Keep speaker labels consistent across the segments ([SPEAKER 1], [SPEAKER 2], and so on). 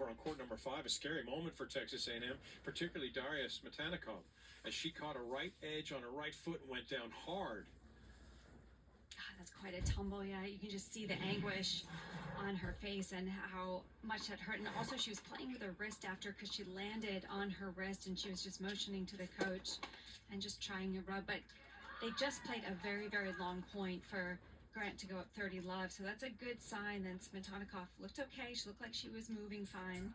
[SPEAKER 1] over on court number 5. A scary moment for Texas A&M, particularly Daria Smetanikov, as she caught a right edge on her right foot and went down hard.
[SPEAKER 2] God, that's quite a tumble. Yeah, you can just see the anguish on her face and how much that hurt. And also, she was playing with her wrist after, because she landed on her wrist and she was just motioning to the coach and just trying to rub. But they just played a very, very long point for Grant to go up 30-love. So that's a good sign. Then Smetanikov looked okay. She looked like she was moving fine.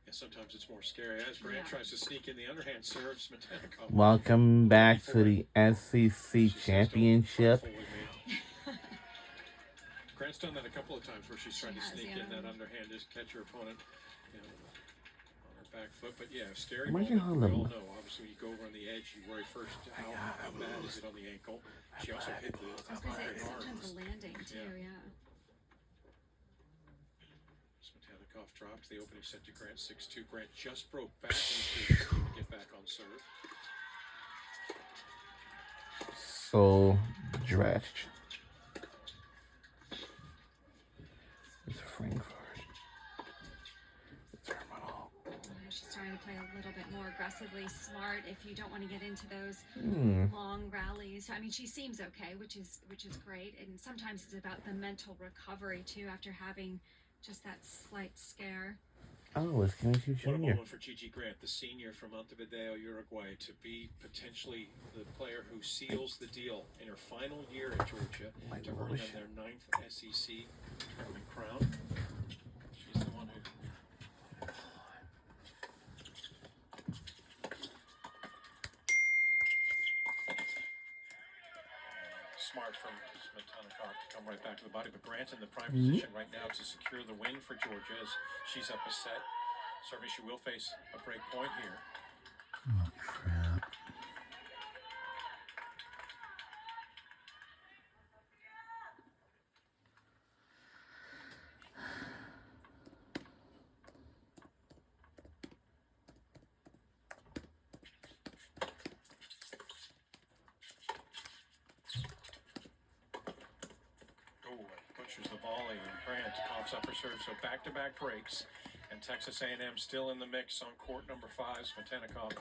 [SPEAKER 1] Yeah, sometimes it's more scary as Grant tries to sneak in the underhand serve. Smetanikov.
[SPEAKER 3] Welcome back to the SEC Championship.
[SPEAKER 1] Grant's done that a couple of times where she's trying to sneak in that underhand, just catch her opponent, you know, on her back foot. But yeah, scary moment. We all know, obviously, when you go over on the edge, you worry first how bad is it on the ankle. She also hit the
[SPEAKER 2] sometimes the landing too, yeah.
[SPEAKER 1] Smetanikov drops the opening set to Grant 6-2. Grant just broke back into to get back on serve.
[SPEAKER 3] So dressed. Frankfurt. Terminal.
[SPEAKER 2] She's trying to play a little bit more aggressively, smart. If you don't want to get into those long rallies, I mean, she seems okay, which is great. And sometimes it's about the mental recovery too after having just that slight scare.
[SPEAKER 3] Oh, it's Vinicius Jr.
[SPEAKER 1] What a moment for Gigi Grant, the senior from Montevideo, Uruguay, to be potentially the player who seals the deal in her final year at Georgia to earn them their 9th SEC tournament crown. She's the one who... Smart from Smetanikov to come right back to the body, but Grant in the prime position right now to secure the win for Georgia as she's up a set. Serving, she will face a break point here.
[SPEAKER 3] Oh, crap.
[SPEAKER 1] Butchers the volley, and Grant pops up her serve, so back-to-back breaks. And Texas A&M still in the mix on court number 5. Smetanikov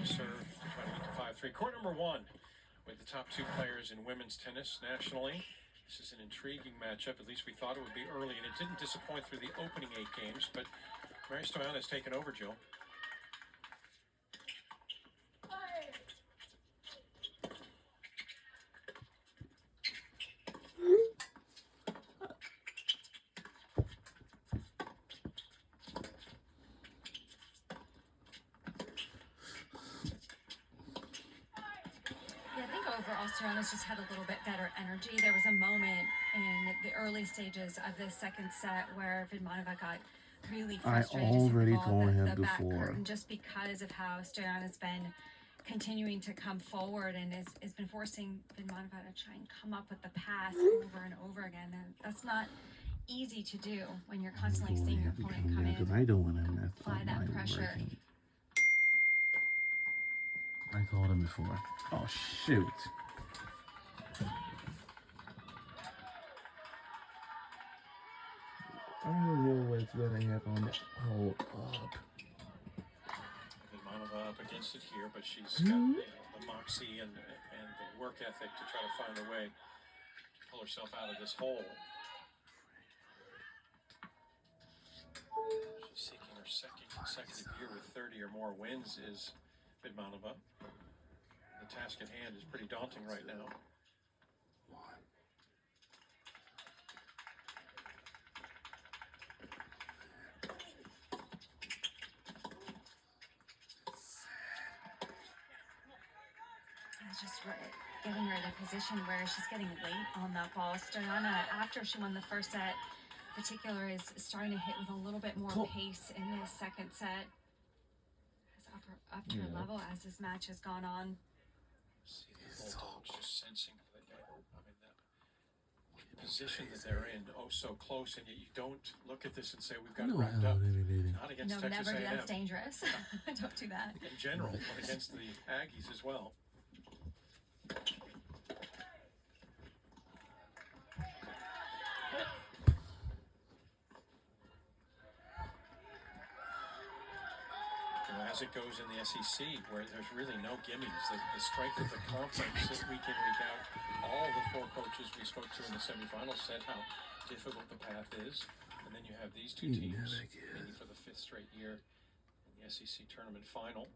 [SPEAKER 1] serve to try to get to 5-3. Court number 1 with the top 2 players in women's tennis nationally. This is an intriguing matchup. At least we thought it would be early, and it didn't disappoint through the opening 8 games. But Mary Stoyan has taken over, Jill.
[SPEAKER 2] Overall, Stoyanov's just had a little bit better energy. There was a moment in the early stages of the second set where Vidmanova got really frustrated.
[SPEAKER 3] I already told him before.
[SPEAKER 2] Just because of how Stoyanov's been continuing to come forward and has been forcing Vidmanova to try and come up with the pass over and over again. And that's not easy to do when you're constantly seeing your opponent come in.
[SPEAKER 3] I don't want to
[SPEAKER 2] apply that pressure.
[SPEAKER 3] I told him before. Oh, shoot. I don't know what's going to happen. Hold up.
[SPEAKER 1] Vidmanova up against it here, but she's got the moxie and the work ethic to try to find a way to pull herself out of this hole. She's seeking her second consecutive year with 30 or more wins is Vidmanova. The task at hand is pretty daunting right now.
[SPEAKER 2] It's just getting her in a position where she's getting late on that ball. Stoyanova, after she won the first set, in particular, is starting to hit with a little bit more pace in the second set. Up to her level as this match has gone on.
[SPEAKER 1] See the Bulldogs just sensing the position that they're in, so close, and yet you don't look at this and say we've got it wrapped up. Not against Texas A&M.
[SPEAKER 2] That's dangerous. Don't do that.
[SPEAKER 1] In general, but against the Aggies as well. as it goes in the SEC, where there's really no gimmies. The strength of the conference that week in, week out, all the four coaches we spoke to in the semifinals said how difficult the path is. And then you have these two teams meeting for the 5th straight year in the SEC tournament final.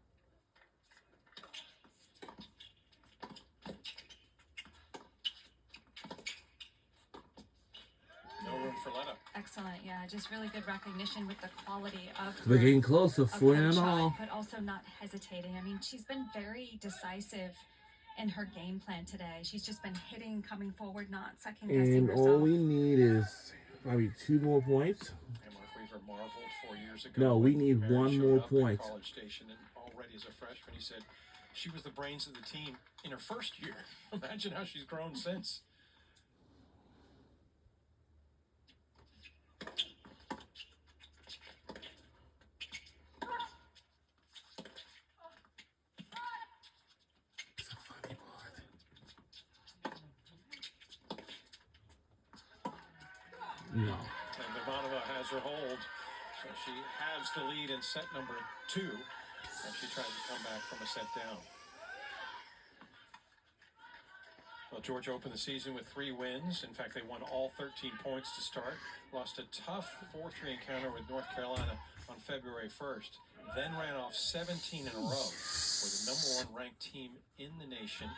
[SPEAKER 1] No room for let up.
[SPEAKER 2] Excellent, yeah, just really good recognition with the quality of
[SPEAKER 3] We're
[SPEAKER 2] her
[SPEAKER 3] getting close to 4
[SPEAKER 2] approach
[SPEAKER 3] and
[SPEAKER 2] shot,
[SPEAKER 3] all.
[SPEAKER 2] but also not hesitating. I mean, she's been very decisive in her game plan today. She's just been hitting, coming forward, not second guessing
[SPEAKER 3] And
[SPEAKER 2] herself.
[SPEAKER 3] all we need is probably 2 more points.
[SPEAKER 1] And Mark Weaver marveled 4 years ago.
[SPEAKER 3] No, we
[SPEAKER 1] when
[SPEAKER 3] need
[SPEAKER 1] Mary
[SPEAKER 3] 1
[SPEAKER 1] showed
[SPEAKER 3] more
[SPEAKER 1] up at
[SPEAKER 3] point.
[SPEAKER 1] College Station, and already as a freshman, he said she was the brains of the team in her first year. Imagine how she's grown since.
[SPEAKER 3] No.
[SPEAKER 1] And Ivanova has her hold, so she halves the lead in set number 2 as she tries to come back from a set down. Well, Georgia opened the season with 3 wins. In fact, they won all 13 points to start. Lost a tough 4-3 encounter with North Carolina on February 1st. Then ran off 17 in a row. Were the number 1 ranked team in the nation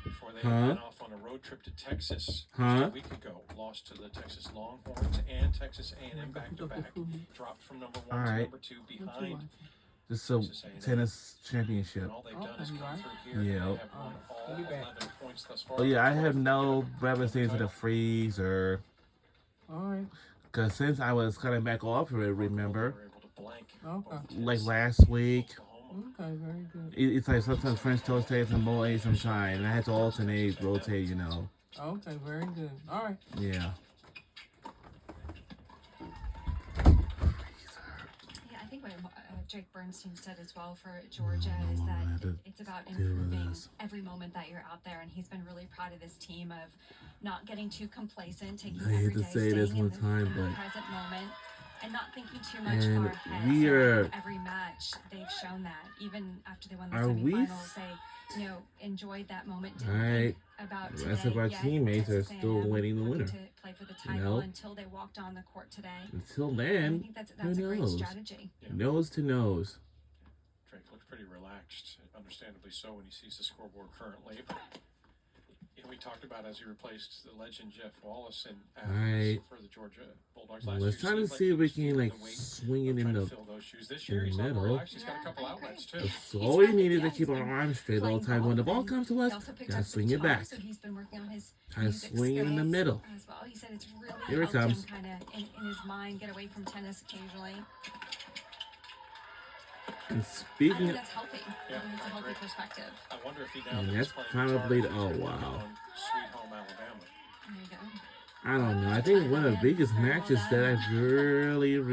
[SPEAKER 1] before they went off on a road trip to Texas just a week ago. Lost to the Texas Longhorns and Texas A&M back-to-back. Dropped from number 1 to number 2 behind.
[SPEAKER 3] This is a tennis championship.
[SPEAKER 1] And all they've done is come through here.
[SPEAKER 3] Yeah.
[SPEAKER 1] They have won all 11 points thus far.
[SPEAKER 3] Oh yeah, I have no references to the freeze or.
[SPEAKER 4] Alright.
[SPEAKER 3] Because since I was coming back off of it, remember?
[SPEAKER 1] They were able to blank
[SPEAKER 4] Okay.
[SPEAKER 3] Like last week.
[SPEAKER 1] Oklahoma.
[SPEAKER 4] Okay, very good.
[SPEAKER 3] It's like sometimes French toast tastes and Moe ate some shine. And I had to alternate, rotate, you know.
[SPEAKER 4] Okay, very good. Alright.
[SPEAKER 3] Yeah.
[SPEAKER 2] Yeah, I think what Jake Bernstein said as well for Georgia is that it's about improving every moment that you're out there, and he's been really proud of this team of not getting too complacent, taking
[SPEAKER 3] I hate
[SPEAKER 2] every
[SPEAKER 3] to
[SPEAKER 2] day,
[SPEAKER 3] say this
[SPEAKER 2] staying
[SPEAKER 3] one
[SPEAKER 2] in
[SPEAKER 3] time,
[SPEAKER 2] the
[SPEAKER 3] but
[SPEAKER 2] present moment, and not thinking too much
[SPEAKER 3] and
[SPEAKER 2] far ahead.
[SPEAKER 3] we
[SPEAKER 2] So
[SPEAKER 3] are-
[SPEAKER 2] every match they've shown that. Even after they won the
[SPEAKER 3] Are we
[SPEAKER 2] semifinals, they enjoyed that moment. Didn't
[SPEAKER 3] Alright.
[SPEAKER 2] think about
[SPEAKER 3] The rest
[SPEAKER 2] today
[SPEAKER 3] of our
[SPEAKER 2] yet.
[SPEAKER 3] teammates are
[SPEAKER 2] Texas
[SPEAKER 3] still
[SPEAKER 2] A&M
[SPEAKER 3] waiting the
[SPEAKER 2] looking
[SPEAKER 3] winner.
[SPEAKER 2] to play for the title
[SPEAKER 3] know?
[SPEAKER 2] until they walked on the court today.
[SPEAKER 3] Until
[SPEAKER 2] And I
[SPEAKER 3] then,
[SPEAKER 2] think that's
[SPEAKER 3] who
[SPEAKER 2] a great
[SPEAKER 3] knows?
[SPEAKER 2] strategy.
[SPEAKER 3] Nose to nose.
[SPEAKER 1] Drake looked pretty relaxed, understandably so, when he sees the scoreboard currently. But we talked about as he replaced the legend Jeff Wallace in Athens for the Georgia Bulldogs last year.
[SPEAKER 3] Let's try to
[SPEAKER 1] Seems like
[SPEAKER 3] see if
[SPEAKER 1] he
[SPEAKER 3] we
[SPEAKER 1] was
[SPEAKER 3] can
[SPEAKER 1] feeling
[SPEAKER 3] like
[SPEAKER 1] the weight
[SPEAKER 3] swing it
[SPEAKER 1] of
[SPEAKER 3] in
[SPEAKER 1] trying to
[SPEAKER 3] the.
[SPEAKER 1] fill those shoes. This year,
[SPEAKER 3] in
[SPEAKER 1] he's
[SPEAKER 3] the
[SPEAKER 1] a lot more
[SPEAKER 3] middle.
[SPEAKER 1] relaxed. He's got a couple
[SPEAKER 2] I agree.
[SPEAKER 1] outlets too.
[SPEAKER 3] That's all we needed to
[SPEAKER 2] Yeah,
[SPEAKER 3] keep
[SPEAKER 2] he's
[SPEAKER 3] our
[SPEAKER 2] been
[SPEAKER 3] arms straight all the
[SPEAKER 2] playing
[SPEAKER 3] time. When the
[SPEAKER 2] golf,
[SPEAKER 3] ball
[SPEAKER 2] and
[SPEAKER 3] comes to
[SPEAKER 2] he
[SPEAKER 3] us,
[SPEAKER 2] also picked
[SPEAKER 3] gotta
[SPEAKER 2] up
[SPEAKER 3] swing
[SPEAKER 2] the
[SPEAKER 3] it back.
[SPEAKER 2] guitar, so he's been working on his
[SPEAKER 3] Try to
[SPEAKER 2] music
[SPEAKER 3] swing it in the
[SPEAKER 2] skills
[SPEAKER 3] middle.
[SPEAKER 2] as well. He said it's really
[SPEAKER 3] Here it
[SPEAKER 2] helped him
[SPEAKER 3] comes.
[SPEAKER 2] kind of in his mind get away from tennis occasionally.
[SPEAKER 3] And
[SPEAKER 2] I
[SPEAKER 3] speaking
[SPEAKER 2] think
[SPEAKER 3] of,
[SPEAKER 2] that's healthy.
[SPEAKER 1] Yeah,
[SPEAKER 2] I think it's a
[SPEAKER 1] I
[SPEAKER 2] healthy
[SPEAKER 1] agree.
[SPEAKER 2] perspective.
[SPEAKER 1] I wonder if he now
[SPEAKER 3] And
[SPEAKER 1] that
[SPEAKER 3] that's
[SPEAKER 1] he's playing
[SPEAKER 3] probably
[SPEAKER 1] guitar,
[SPEAKER 3] the- oh,
[SPEAKER 1] he's
[SPEAKER 3] wow.
[SPEAKER 1] on Sweet Home Alabama.
[SPEAKER 2] There you go.
[SPEAKER 3] I don't know. I think one of the biggest matches that I really love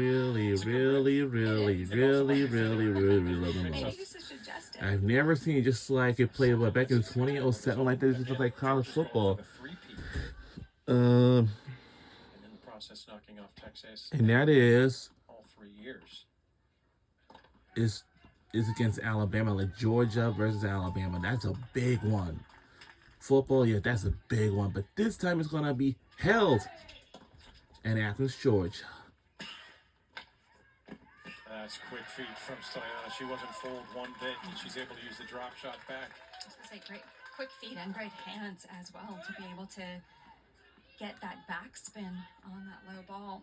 [SPEAKER 3] the
[SPEAKER 2] Maybe
[SPEAKER 3] most.
[SPEAKER 2] you should suggest it.
[SPEAKER 3] I've never seen just like it played back in 2007 like this, just like college football.
[SPEAKER 1] For the three-peat,
[SPEAKER 3] Um,
[SPEAKER 1] and in the process knocking off Texas
[SPEAKER 3] and that is
[SPEAKER 1] all 3 years.
[SPEAKER 3] is against Alabama, like Georgia versus Alabama. That's a big one. Football, yeah, that's a big one. But this time it's gonna be held in Athens, Georgia.
[SPEAKER 1] That's quick feet from Stoyana. She wasn't fooled one bit, and she's able to use the drop shot back.
[SPEAKER 2] I was gonna say great quick feet and great hands as well to be able to get that backspin on that low ball.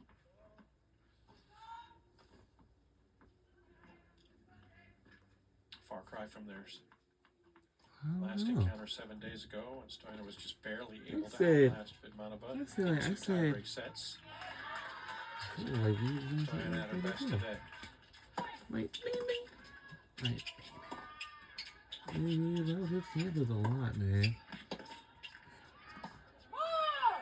[SPEAKER 1] Far cry from theirs.
[SPEAKER 3] I
[SPEAKER 1] Last
[SPEAKER 3] don't know.
[SPEAKER 1] encounter 7 days ago, and Stoyana was just barely able to
[SPEAKER 3] said-
[SPEAKER 1] outlast Vidmanova
[SPEAKER 3] I said-
[SPEAKER 1] in
[SPEAKER 3] I
[SPEAKER 1] 2
[SPEAKER 3] said-
[SPEAKER 1] tiebreak sets.
[SPEAKER 3] Like,
[SPEAKER 1] Stoyana at her best today.
[SPEAKER 3] Like, bing, bing. Like, we love his campers a lot, man.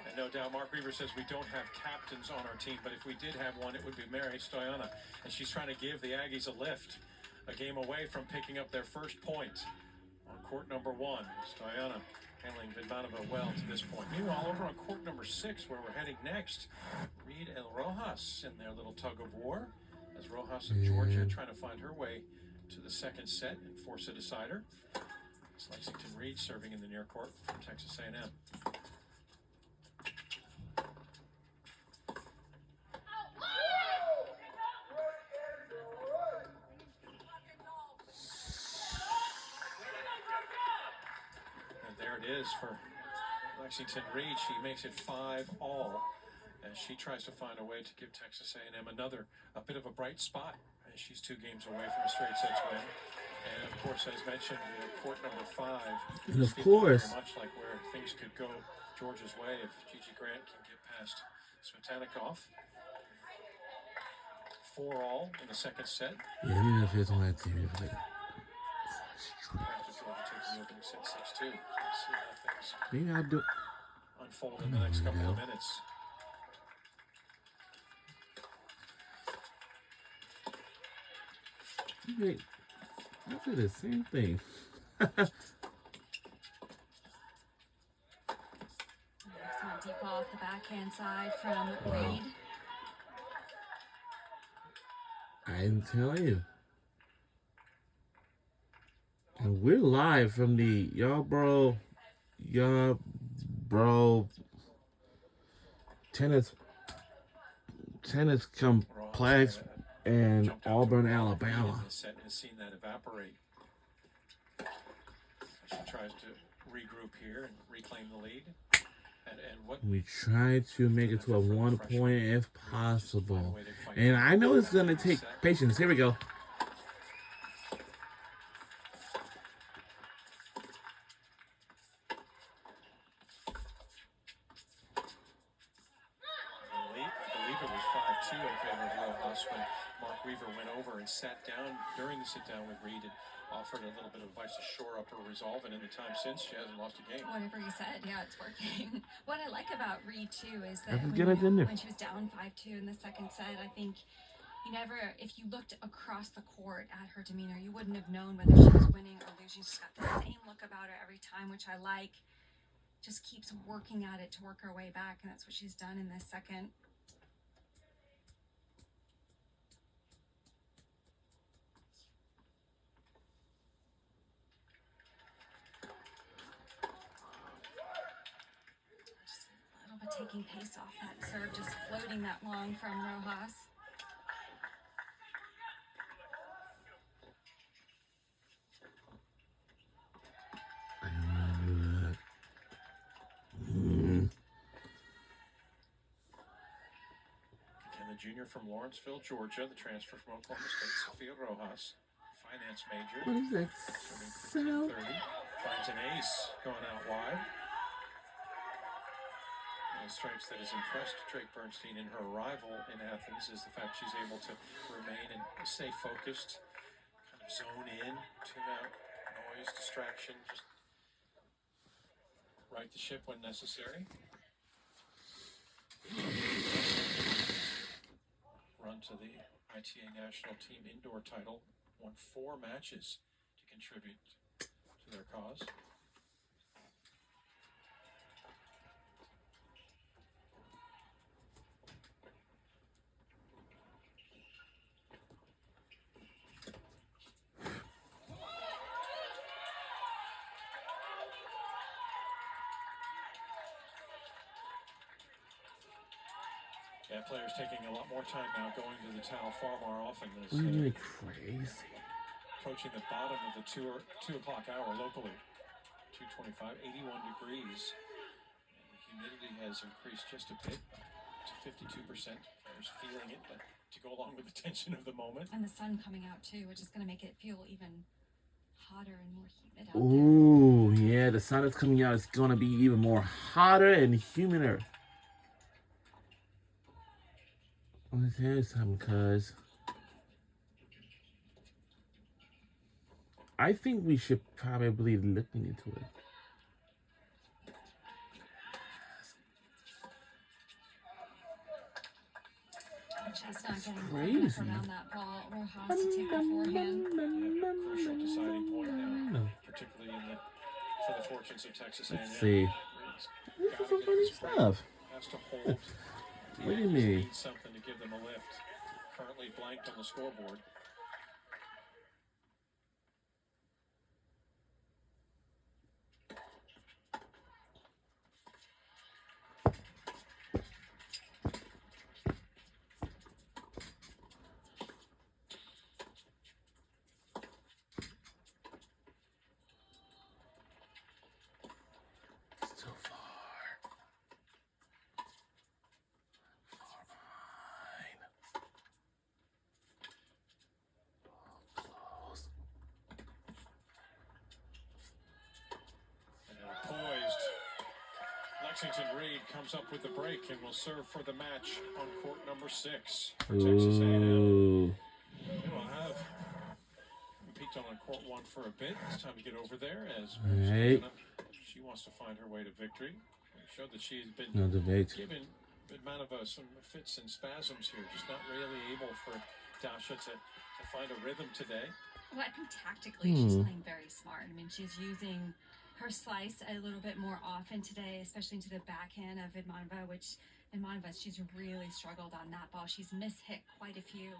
[SPEAKER 1] And no doubt, Mark Weaver says we don't have captains on our team, but if we did have one, it would be Mary Stoyana. And she's trying to give the Aggies a lift, a game away from picking up their first point on court number 1. Stoyana handling Vidmanova well to this point. Meanwhile, over on court number 6, where we're heading next, Reed and Rojas in their little tug of war, as Rojas of Georgia trying to find her way to the second set and force a decider. It's Lexington Reed serving in the near court from Texas A&M. And there it is for Lexington Reed. She makes it 5-all as she tries to find a way to give Texas A&M a bit of a bright spot, as she's 2 games away from a straight sets win. And of course, as mentioned, court number 5.
[SPEAKER 3] And of course,
[SPEAKER 1] very much like where things could go Georgia's way if Gigi Grant can get past Svetanikov. 4-all in the second set.
[SPEAKER 3] yeah, even if it's on that team, it's like,
[SPEAKER 1] After Georgia takes the opening set 6-2. See how things
[SPEAKER 3] maybe I'll do.
[SPEAKER 1] unfold in the next couple of minutes.
[SPEAKER 3] Wait, I did the same thing.
[SPEAKER 2] Excellent deep ball off the backhand side from Reed.
[SPEAKER 3] I didn't tell you. And we're live from the Y'all Bro tennis complex in Auburn, Alabama.
[SPEAKER 1] Set has seen that evaporate. She tries to regroup here and reclaim the lead. And what
[SPEAKER 3] We try to make it to a 1 point if possible. And I know it's going to take patience. Here we go.
[SPEAKER 1] I believe it was 5-2 in favor of Rojas when Mark Weaver went over and sat down during the sit-down with Reed and offered a little bit of advice to shore up her resolve. And in the time since, she hasn't lost a game.
[SPEAKER 2] Whatever you said, yeah, it's working. What I like about Reed, too, is that
[SPEAKER 3] That's good at dinner.
[SPEAKER 2] when she was down 5-2 in the second set, I think if you looked across the court at her demeanor, you wouldn't have known whether she was winning or losing. She's got the same look about her every time, which I like. Just keeps working at it to work her way back, and that's what she's done in this second. Just a little bit taking pace off that serve, just floating that long from Rojas.
[SPEAKER 3] I don't want to do that.
[SPEAKER 1] And the junior from Lawrenceville, Georgia, the transfer from Oklahoma State, Sophia Rojas, finance major.
[SPEAKER 3] What is that?
[SPEAKER 1] Serving
[SPEAKER 3] South?
[SPEAKER 1] 30, finds an ace going out wide. And the strengths that has impressed Drake Bernstein in her arrival in Athens is the fact she's able to remain and stay focused, kind of zone in, tune out noise, distraction, just right the ship when necessary. Run to the ITA national team indoor title, won 4 matches to contribute to their cause. Yeah, players taking a lot more time now going to the towel far more often. As,
[SPEAKER 3] Really crazy.
[SPEAKER 1] approaching the bottom of the 2 o'clock hour locally. 2:25, 81 degrees. And the humidity has increased just a bit to 52%. Players feeling it, but to go along with the tension of the moment.
[SPEAKER 2] And the sun coming out, too, which is going to make it feel even hotter and more humid out there.
[SPEAKER 3] Ooh, yeah, the sun is coming out. It's going to be even more hotter and humider. Let me tell you something, cuz I think we should probably look into it.
[SPEAKER 2] Just not getting
[SPEAKER 3] Crazy.
[SPEAKER 2] enough around that ball. Rojas to take the forehand.
[SPEAKER 1] Crucial deciding point now, particularly for the fortunes of Texas A&M.
[SPEAKER 3] Let's see. This is some funny stuff.
[SPEAKER 1] Has to hold.
[SPEAKER 3] What do you mean?
[SPEAKER 1] Needs something to give them a lift. Currently blanked on the scoreboard. Lexington Reed comes up with the break and will serve for the match on court number 6 for Texas A&M.
[SPEAKER 3] Ooh.
[SPEAKER 1] We will have peeked on court 1 for a bit. It's time to get over there as
[SPEAKER 3] Right.
[SPEAKER 1] she wants to find her way to victory. It showed that she's been
[SPEAKER 3] No debate.
[SPEAKER 1] giving Vidmanova some fits and spasms here, just not really able for Dasha to find a rhythm today.
[SPEAKER 2] Well, I think tactically she's playing very smart. I mean, she's using her slice a little bit more often today, especially into the backhand of Vidmanova, which Vidmanova, she's really struggled on that ball. She's mishit quite a few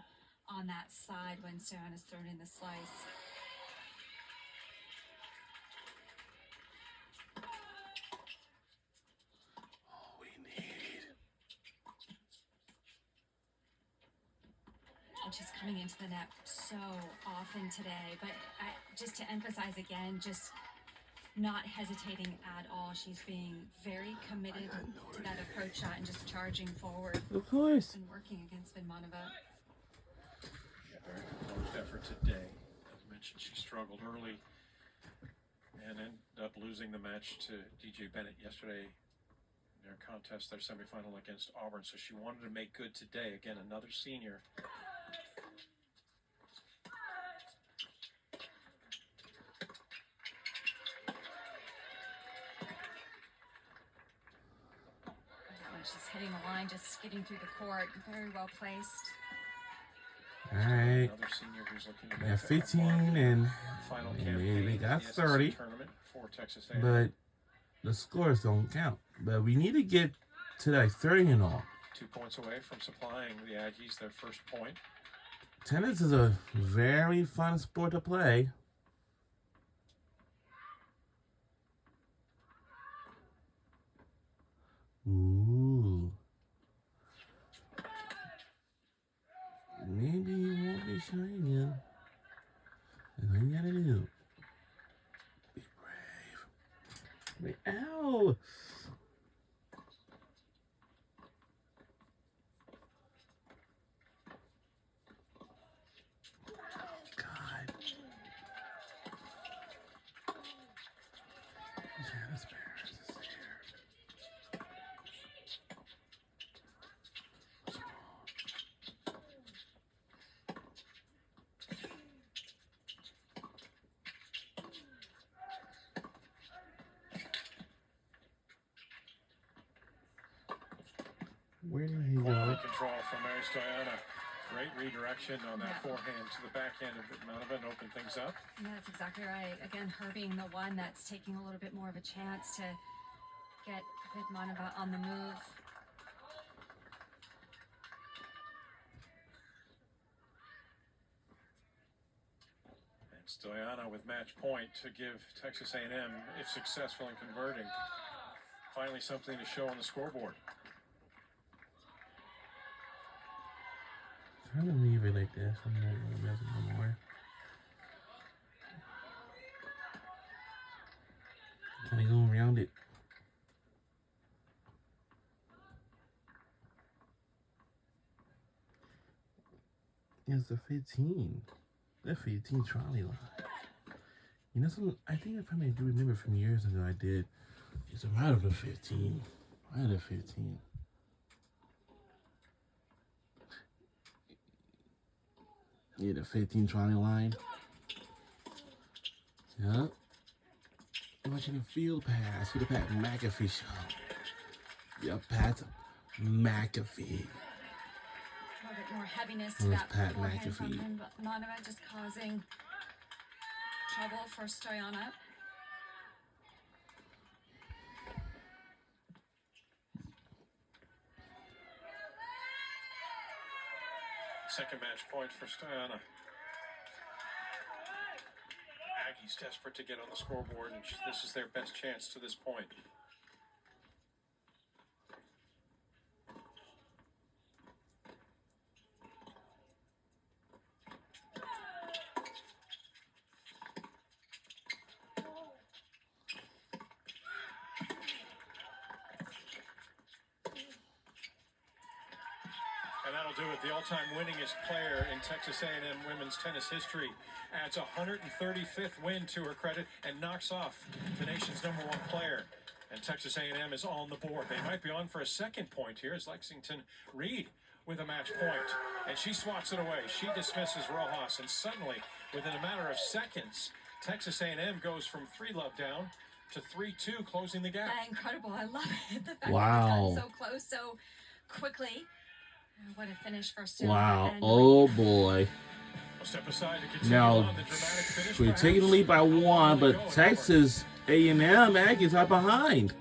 [SPEAKER 2] on that side when Stoyana's thrown in the slice.
[SPEAKER 3] All we need.
[SPEAKER 2] And she's coming into the net so often today. But just to emphasize again, just not hesitating at all. She's being very committed to that approach shot and just charging forward
[SPEAKER 3] Of course.
[SPEAKER 2] and working against Vidmanova.
[SPEAKER 1] Yeah, very composed effort today. As mentioned, she struggled early and ended up losing the match to DJ Bennett yesterday in their contest, their semifinal against Auburn. So she wanted to make good today. Again, another senior.
[SPEAKER 2] She's hitting the line, just skidding through the court. Very well placed.
[SPEAKER 3] All right.
[SPEAKER 1] Another senior who's looking to
[SPEAKER 3] They
[SPEAKER 1] make
[SPEAKER 3] got
[SPEAKER 1] a
[SPEAKER 3] 15
[SPEAKER 1] mark
[SPEAKER 3] and
[SPEAKER 1] final
[SPEAKER 3] they
[SPEAKER 1] campaign
[SPEAKER 3] got
[SPEAKER 1] in the SEC
[SPEAKER 3] 30,
[SPEAKER 1] tournament for Texas A&M.
[SPEAKER 3] but the scores don't count. But we need to get to like 30 and all.
[SPEAKER 1] 2 points away from supplying the Aggies their first point.
[SPEAKER 3] Tennis is a very fun sport to play. Ooh. Maybe you won't be shining. That's all you gotta do. Be brave. Wait, ow! God. Janice Barris is here. Where did he
[SPEAKER 1] Quality
[SPEAKER 3] go?
[SPEAKER 1] control from Mary Stoyana. Great redirection on that forehand to the backhand of Vidmanova and open things up.
[SPEAKER 2] Yeah, that's exactly right. Again, her being the one that's taking a little bit more of a chance to get Vidmanova on the move.
[SPEAKER 1] And Stoyana with match point to give Texas A&M, if successful in converting, finally something to show on the scoreboard.
[SPEAKER 3] Trying to leave it like this. I'm not gonna mess it no more. Kind of go around it. It's the 15. The 15 trolley line. You know something? I think I probably do remember from years ago. I did. It's right of the 15. Right of the 15. Yeah, the 15 trolley line. Yep. Watching a field pass with the Pat McAfee show. Yep, Pat McAfee.
[SPEAKER 2] A little bit more heaviness to
[SPEAKER 3] Where's
[SPEAKER 2] that
[SPEAKER 3] Pat
[SPEAKER 2] forehand from
[SPEAKER 3] McAfee?
[SPEAKER 2] Vidmanova, just causing trouble for Stoyana.
[SPEAKER 1] Second match point for Stoyana. Aggies desperate to get on the scoreboard, and this is their best chance to this point. And that'll do it. The all-time winningest player in Texas A&M women's tennis history adds 135th win to her credit and knocks off the nation's #1 player. And Texas A&M is on the board. They might be on for a second point here as Lexington Reed with a match point. And she swats it away. She dismisses Rojas. And suddenly, within a matter of seconds, Texas A&M goes from 3-love down to 3-2, closing the gap.
[SPEAKER 2] Incredible. I love it. The fact
[SPEAKER 3] Wow.
[SPEAKER 2] that it's gotten so close so quickly. What a finish for Stone.
[SPEAKER 3] Wow.
[SPEAKER 2] And
[SPEAKER 3] Oh boy.
[SPEAKER 1] We'll step aside to continue
[SPEAKER 3] Now,
[SPEAKER 1] on the dramatic finish.
[SPEAKER 3] we're taking the lead by one, but Texas A&M Aggies are behind.